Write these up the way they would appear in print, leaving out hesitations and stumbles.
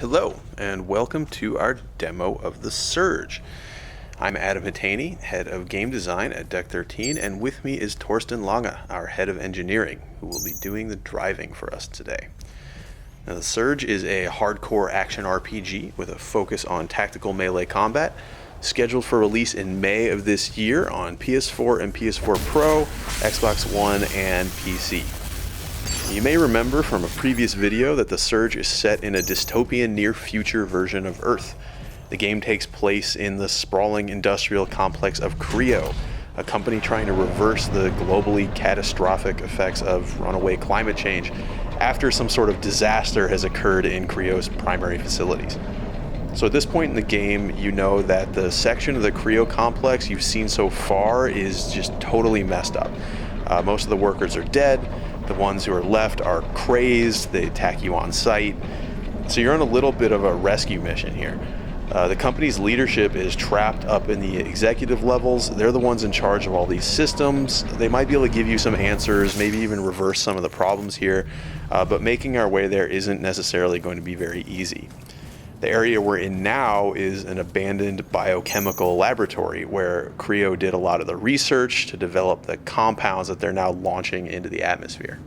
Hello, and welcome to our demo of The Surge. I'm Adam Hetenyi, head of game design at Deck 13, and with me is Torsten Lange, our head of engineering, who will be doing the driving for us today. Now, The Surge is a hardcore action RPG with a focus on tactical melee combat, scheduled for release in May of this year on PS4 and PS4 Pro, Xbox One, and PC. You may remember from a previous video that The Surge is set in a dystopian near-future version of Earth. The game takes place in the sprawling industrial complex of CREO, a company trying to reverse the globally catastrophic effects of runaway climate change after some sort of disaster has occurred in CREO's primary facilities. So at this point in the game, you know that the section of the CREO complex you've seen so far is just totally messed up. Most of the workers are dead. The ones who are left are crazed. They attack you on sight. So you're on a little bit of a rescue mission here. The company's leadership is trapped up in the executive levels. They're the ones in charge of all these systems. They might be able to give you some answers, maybe even reverse some of the problems here, but making our way there isn't necessarily going to be very easy. The area we're in now is an abandoned biochemical laboratory where CREO did a lot of the research to develop the compounds that they're now launching into the atmosphere.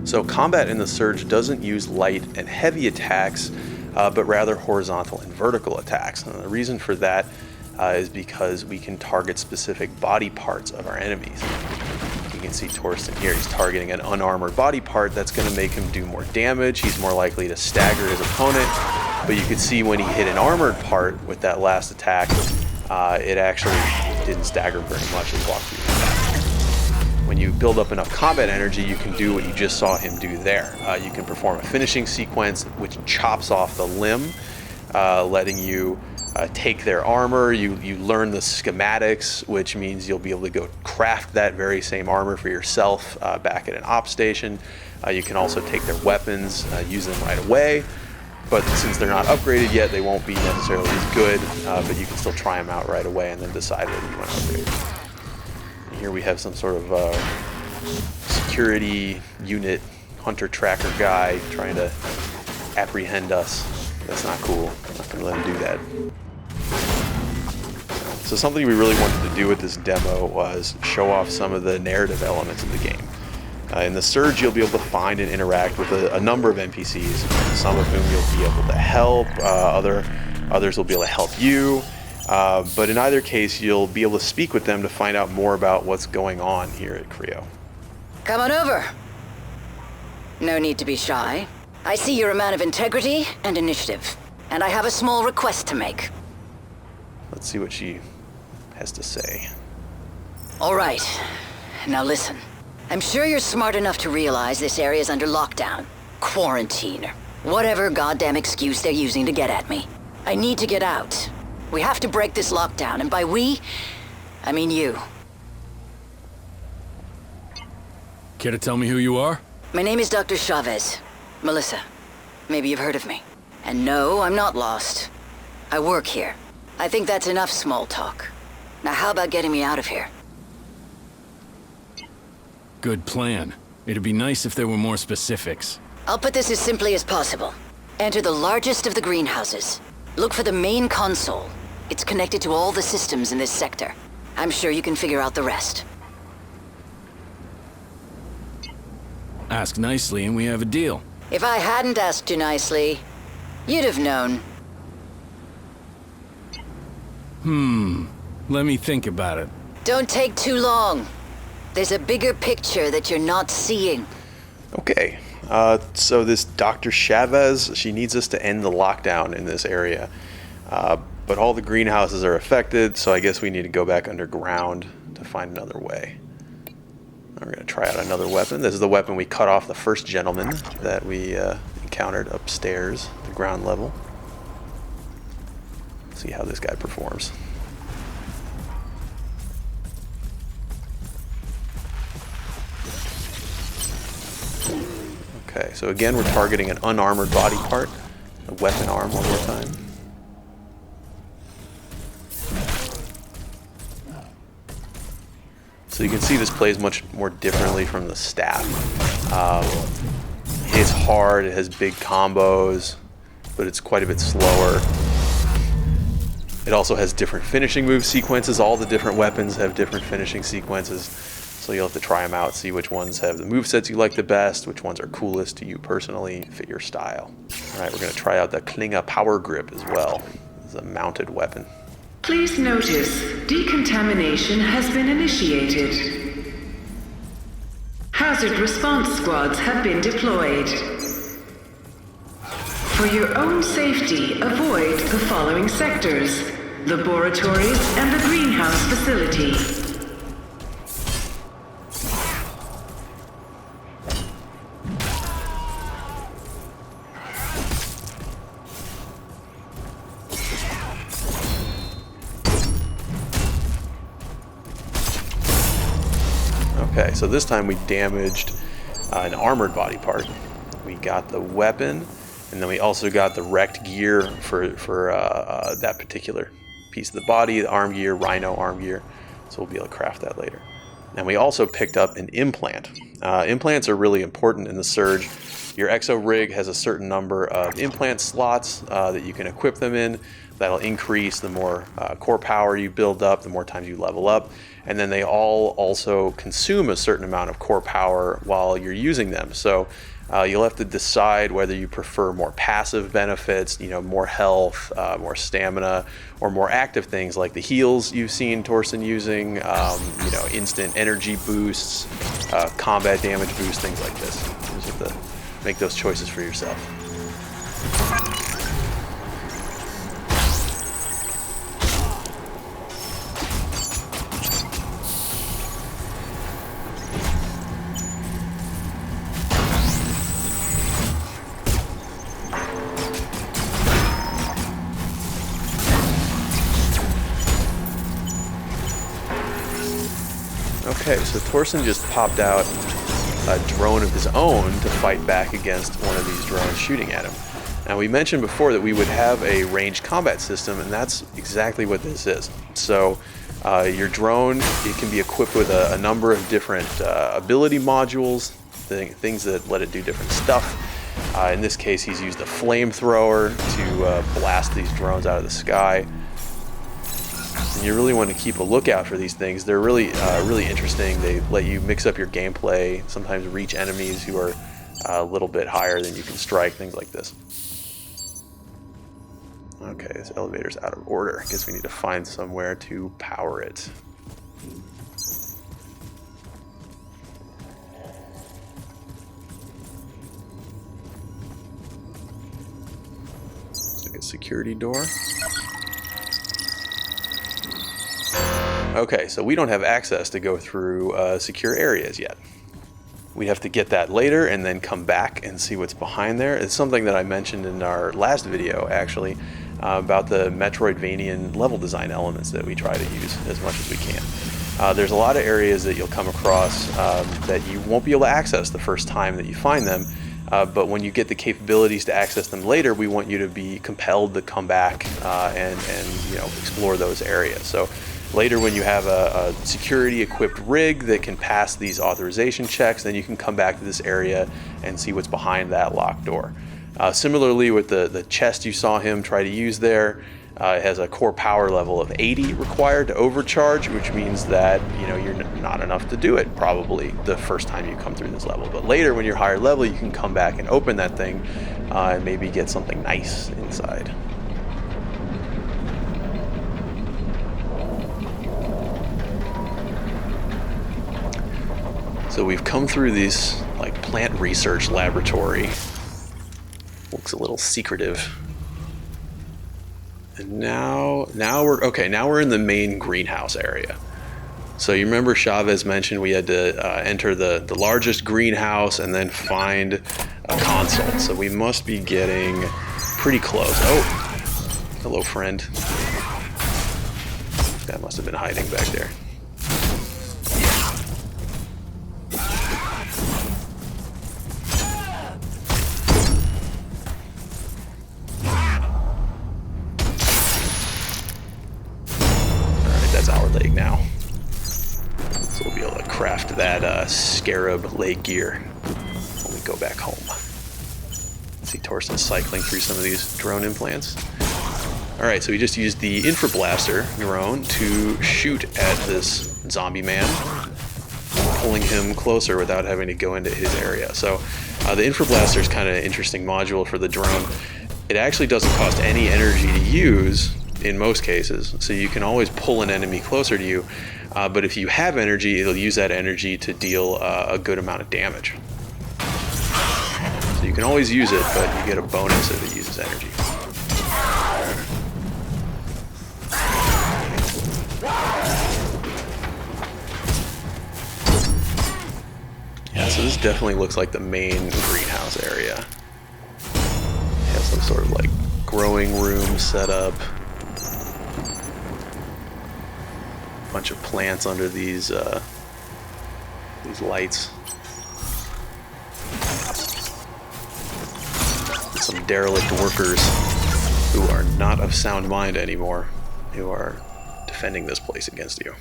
So combat in The Surge doesn't use light and heavy attacks, but rather horizontal and vertical attacks. And the reason for that is because we can target specific body parts of our enemies. You can see Torsten here, he's targeting an unarmored body part that's going to make him do more damage. He's more likely to stagger his opponent, but you can see when he hit an armored part with that last attack, it actually didn't stagger very much and walked through the back. When you build up enough combat energy, you can do what you just saw him do there. You can perform a finishing sequence which chops off the limb, letting you take their armor. You learn the schematics, which means you'll be able to go craft that very same armor for yourself back at an op station. You can also take their weapons, use them right away, but since they're not upgraded yet, they won't be necessarily as good, but you can still try them out right away and then decide whether you want to upgrade them. Here we have some sort of security unit, hunter tracker guy trying to apprehend us. That's not cool. I'm not going to let him do that. So something we really wanted to do with this demo was show off some of the narrative elements of the game. In The Surge, you'll be able to find and interact with a number of NPCs, some of whom you'll be able to help, others will be able to help you, but in either case, you'll be able to speak with them to find out more about what's going on here at CREO. Come on over. No need to be shy. I see you're a man of integrity and initiative, and I have a small request to make. Let's see what she has to say. All right. Now listen. I'm sure you're smart enough to realize this area is under lockdown, quarantine, or whatever goddamn excuse they're using to get at me. I need to get out. We have to break this lockdown, and by we, I mean you. Care to tell me who you are? My name is Dr. Chavez. Melissa. Maybe you've heard of me. And no, I'm not lost. I work here. I think that's enough small talk. Now how about getting me out of here? Good plan. It'd be nice if there were more specifics. I'll put this as simply as possible. Enter the largest of the greenhouses. Look for the main console. It's connected to all the systems in this sector. I'm sure you can figure out the rest. Ask nicely and we have a deal. If I hadn't asked you nicely, you'd have known. Let me think about it. Don't take too long. There's a bigger picture that you're not seeing. Okay, so this Dr. Chavez, she needs us to end the lockdown in this area. But all the greenhouses are affected, so I guess we need to go back underground to find another way. We're going to try out another weapon. This is the weapon we cut off the first gentleman that we encountered upstairs, the ground level. Let's see how this guy performs. Okay, so again, we're targeting an unarmored body part. The weapon arm one more time. So you can see this plays much more differently from the staff. Hits hard, it has big combos, but it's quite a bit slower. It also has different finishing move sequences. All the different weapons have different finishing sequences. So you'll have to try them out, see which ones have the movesets you like the best, which ones are coolest to you personally, fit your style. All right, we're going to try out the Klinge Power Grip as well. It's a mounted weapon. Please notice, decontamination has been initiated. Hazard response squads have been deployed. For your own safety, avoid the following sectors: laboratories and the greenhouse facility. Okay, so this time we damaged an armored body part. We got the weapon, and then we also got the wrecked gear for that particular piece of the body, the arm gear, Rhino arm gear. So we'll be able to craft that later. And we also picked up an implant. Implants are really important in the Surge. Your XO rig has a certain number of implant slots that you can equip them in. That'll increase the more core power you build up, the more times you level up. And then they all also consume a certain amount of core power while you're using them. So you'll have to decide whether you prefer more passive benefits, more health, more stamina, or more active things like the heals you've seen Torsten using, instant energy boosts, combat damage boosts, things like this. You just have to make those choices for yourself. Okay, so Torsten just popped out a drone of his own to fight back against one of these drones shooting at him. Now, we mentioned before that we would have a ranged combat system, and that's exactly what this is. So your drone, it can be equipped with a number of different ability modules, things that let it do different stuff. In this case, he's used a flamethrower to blast these drones out of the sky. And you really want to keep a lookout for these things. They're really interesting. They let you mix up your gameplay, sometimes reach enemies who are a little bit higher than you can strike, things like this. Okay, this elevator's out of order. I guess we need to find somewhere to power it. Like a security door. Okay, so we don't have access to go through secure areas yet. We have to get that later and then come back and see what's behind there. It's something that I mentioned in our last video, actually, about the Metroidvanian level design elements that we try to use as much as we can. There's a lot of areas that you'll come across that you won't be able to access the first time that you find them, but when you get the capabilities to access them later, we want you to be compelled to come back and explore those areas. So later, when you have a security equipped rig that can pass these authorization checks, then you can come back to this area and see what's behind that locked door. Similarly, with the chest you saw him try to use there, it has a core power level of 80 required to overcharge, which means that you're not enough to do it probably the first time you come through this level. But later, when you're higher level, you can come back and open that thing and maybe get something nice inside. So we've come through this plant research laboratory. Looks a little secretive. And now we're in the main greenhouse area. So you remember Chavez mentioned we had to enter the largest greenhouse and then find a console. So we must be getting pretty close. Oh, hello friend. That must have been hiding back there. That's our leg now. So we'll be able craft that scarab leg gear when we go back home. See Torsten cycling through some of these drone implants. Alright, so we just used the infrablaster drone to shoot at this zombie man, pulling him closer without having to go into his area. So the infrablaster is kind of an interesting module for the drone. It actually doesn't cost any energy to use in most cases, so you can always pull an enemy closer to you, but if you have energy, it'll use that energy to deal a good amount of damage. So you can always use it, but you get a bonus if it uses energy. Yeah, so this definitely looks like the main greenhouse area. Has some sort of like growing room set up. Bunch of plants under these lights. And some derelict workers who are not of sound mind anymore, who are defending this place against you.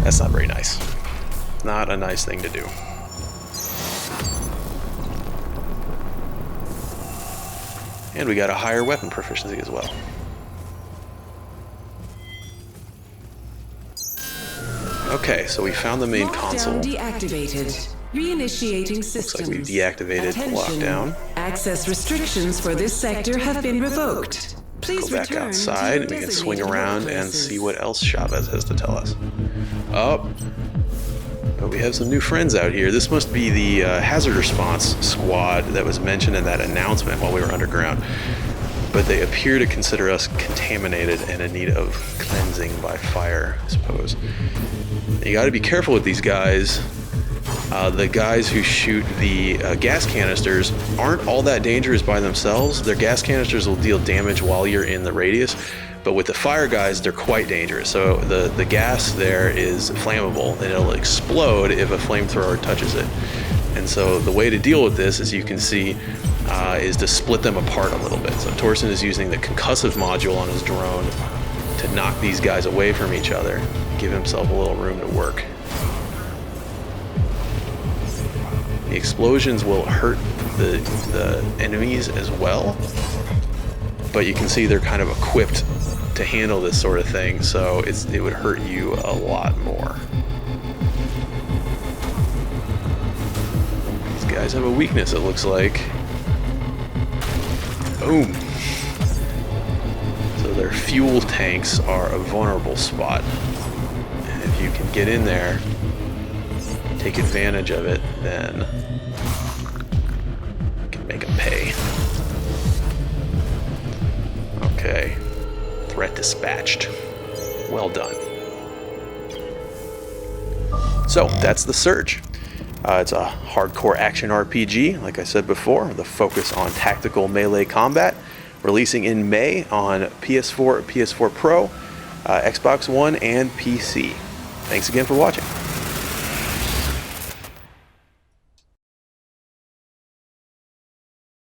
That's not very nice. Not a nice thing to do. And we got a higher weapon proficiency as well. Okay, so we found the main console. Deactivated. Reinitiating systems. Looks like we've deactivated the lockdown. Access restrictions for this sector have been revoked. Please go back outside and we can swing around and see what else Chavez has to tell us. Oh, but we have some new friends out here. This must be the hazard response squad that was mentioned in that announcement while we were underground. But they appear to consider us contaminated and in need of cleansing by fire, I suppose. You got to be careful with these guys. The guys who shoot the gas canisters aren't all that dangerous by themselves. Their gas canisters will deal damage while you're in the radius, but with the fire guys, they're quite dangerous. So the gas there is flammable, and it'll explode if a flamethrower touches it. And so the way to deal with this, as you can see, is to split them apart a little bit. So Torsten is using the concussive module on his drone to knock these guys away from each other, give himself a little room to work. The explosions will hurt the enemies as well, but you can see they're kind of equipped to handle this sort of thing, so it would hurt you a lot more. These guys have a weakness, it looks like. Boom! So their fuel tanks are a vulnerable spot, and if you can get in there, take advantage of it, then you can make them pay. Okay. Threat dispatched. Well done. So, that's The Surge. It's a hardcore action RPG, like I said before, with a focus on tactical melee combat, releasing in May on PS4, PS4 Pro, Xbox One, and PC. Thanks again for watching.